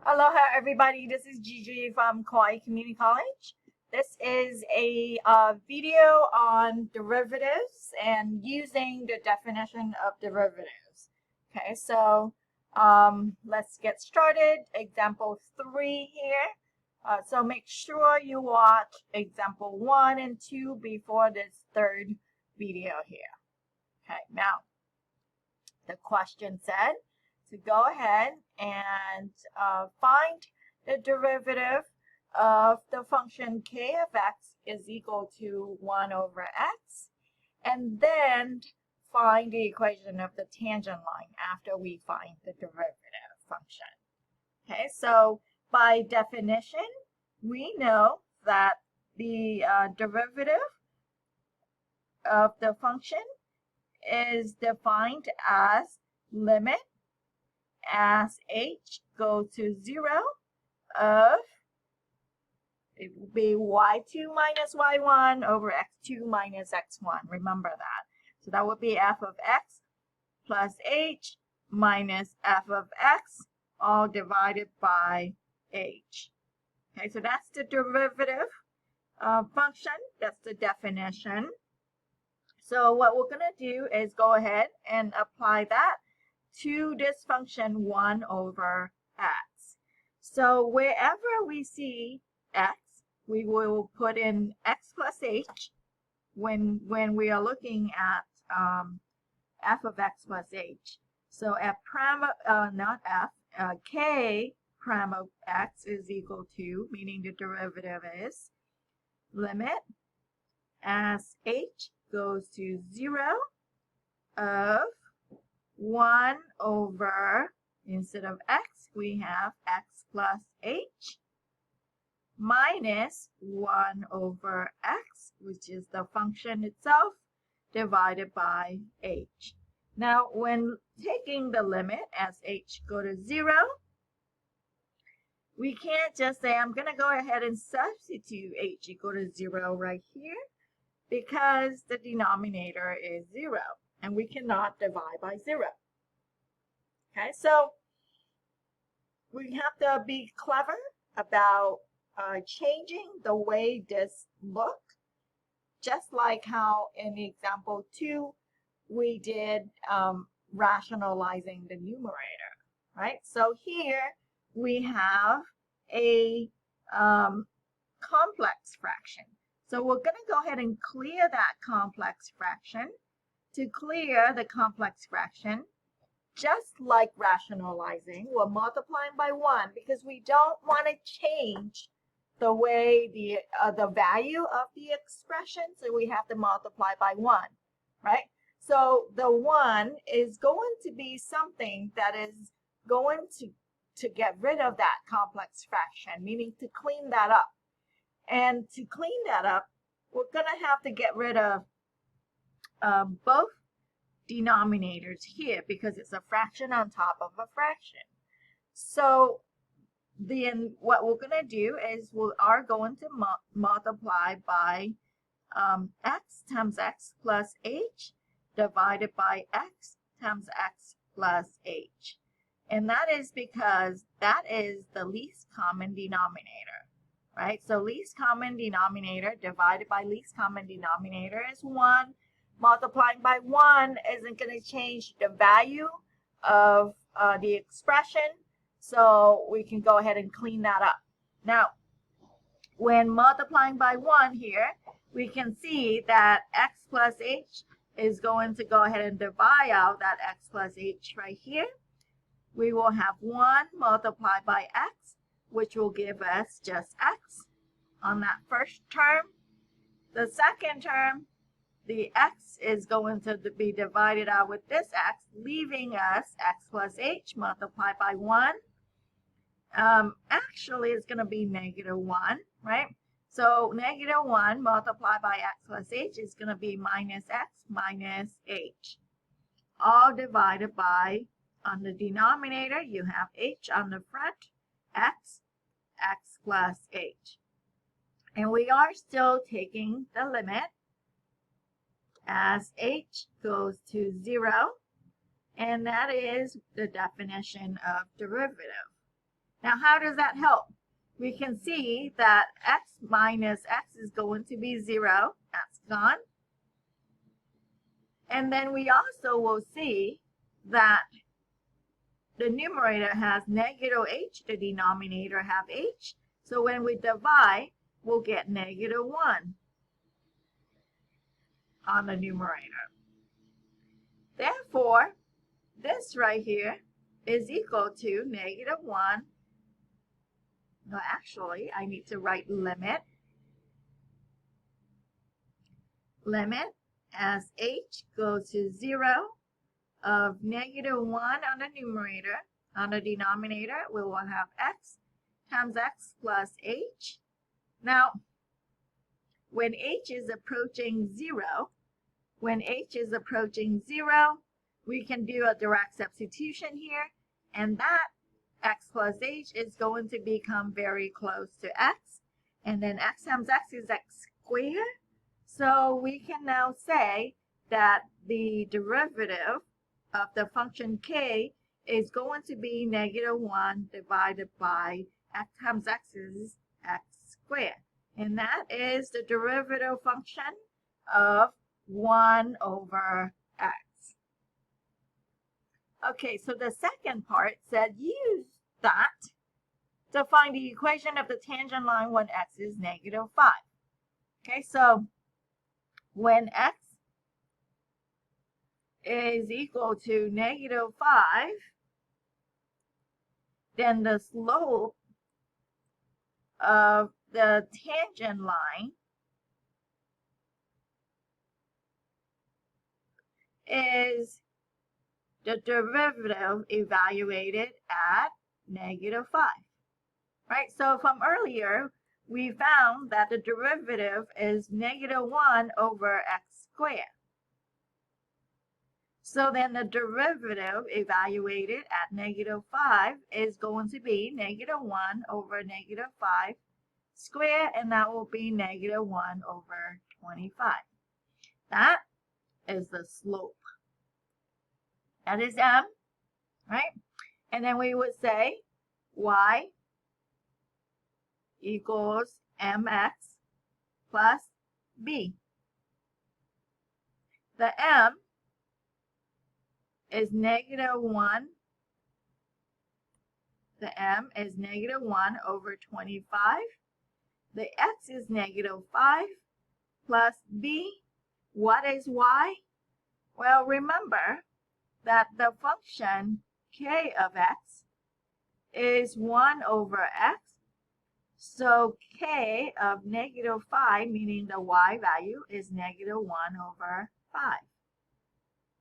Aloha everybody, this is Gigi from Kauai Community College. This is a video on derivatives and using the definition of derivatives. Okay, so let's get started. Example 3 here. So make sure you watch example 1 and 2 before this third video here. Okay, now the question said to go ahead and find the derivative of the function k of x is equal to 1 over x, and then find the equation of the tangent line after we find the derivative function. Okay, so by definition, we know that the derivative of the function is defined as limit as h goes to 0 of, it will be y2 minus y1 over x2 minus x1. Remember that. So that would be f of x plus h minus f of x all divided by h. Okay, so that's the derivative function. That's the definition. So what we're going to do is go ahead and apply that to this function 1 over x. So wherever we see x, we will put in x plus h when we are looking at f of x plus h. So f prime, not f, k prime of x is equal to, meaning the derivative is limit as h goes to 0 of 1 over, instead of x, we have x plus h minus 1 over x, which is the function itself, divided by h. Now, when taking the limit as h go to 0, we can't just say, I'm going to go ahead and substitute h equal to 0 right here, because the denominator is 0, and we cannot divide by 0. Okay, so we have to be clever about changing the way this look, just like how in example 2 we did rationalizing the numerator, right? So here we have a complex fraction. So we're going to go ahead and clear that complex fraction. To clear the complex fraction, just like rationalizing, we're multiplying by 1 because we don't want to change the way the value of the expression, so we have to multiply by 1, right? So the 1 is going to be something that is going to get rid of that complex fraction, meaning to clean that up. And to clean that up, we're going to have to get rid of both denominators here because it's a fraction on top of a fraction. So then what we're going to do is we are going to multiply by x times x plus h divided by x times x plus h. And that is because that is the least common denominator, right? So least common denominator divided by least common denominator is 1. Multiplying by 1 isn't going to change the value of the expression, so we can go ahead and clean that up. Now, when multiplying by 1 here, we can see that x plus h is going to go ahead and divide out that x plus h right here. We will have 1 multiplied by x, which will give us just x on that first term. The second term, the x is going to be divided out with this x, leaving us x plus h multiplied by 1. Actually, it's going to be negative 1, right? So negative 1 multiplied by x plus h is going to be minus x minus h. All divided by, on the denominator, you have h on the front, x plus h. And we are still taking the limit as h goes to 0, and that is the definition of derivative. Now, how does that help? We can see that x minus x is going to be 0. That's gone. And then we also will see that the numerator has negative h, the denominator have h. So when we divide, we'll get negative 1 on the numerator. Therefore, this right here is equal to negative 1. No, actually, I need to write limit. Limit as h goes to 0 of negative 1 on the numerator. On the denominator, we will have x times x plus h. Now, when h is approaching 0, we can do a direct substitution here, and that x plus h is going to become very close to x, and then x times x is x squared. So we can now say that the derivative of the function k is going to be negative 1 divided by x times x is x squared. And that is the derivative function of 1 over x. Okay, so the second part said use that to find the equation of the tangent line when x is negative 5. Okay, so when x is equal to negative 5, then the slope of the tangent line is the derivative evaluated at negative 5. Right? So from earlier, we found that the derivative is negative 1 over x squared. So then the derivative evaluated at negative 5 is going to be negative 1 over negative 5 squared, and that will be negative 1 over 25. That is the slope. That is m, right? And then we would say y equals mx plus b. The m is negative 1. The m is negative 1 over 25. The x is negative 5 plus b. What is y? Well, remember that the function k of x is 1 over x. So k of negative 5, meaning the y value, is negative 1 over 5.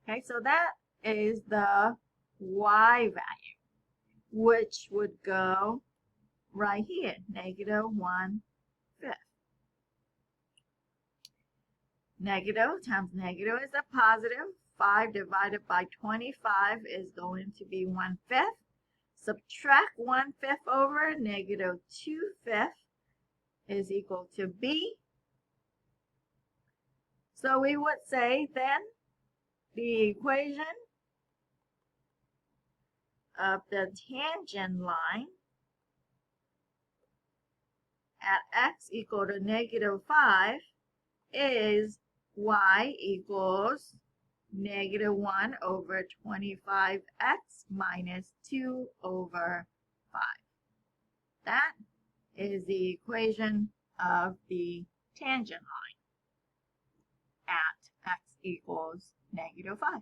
Okay, so that is the y value, which would go right here, negative 1/5. Negative times negative is a positive. 5 divided by 25 is going to be 1/5. Subtract 1/5 over negative 2/5 is equal to b. So we would say then the equation of the tangent line at x equal to negative 5 is y equals negative 1 over 25x minus 2 over 5. That is the equation of the tangent line at x equals negative 5.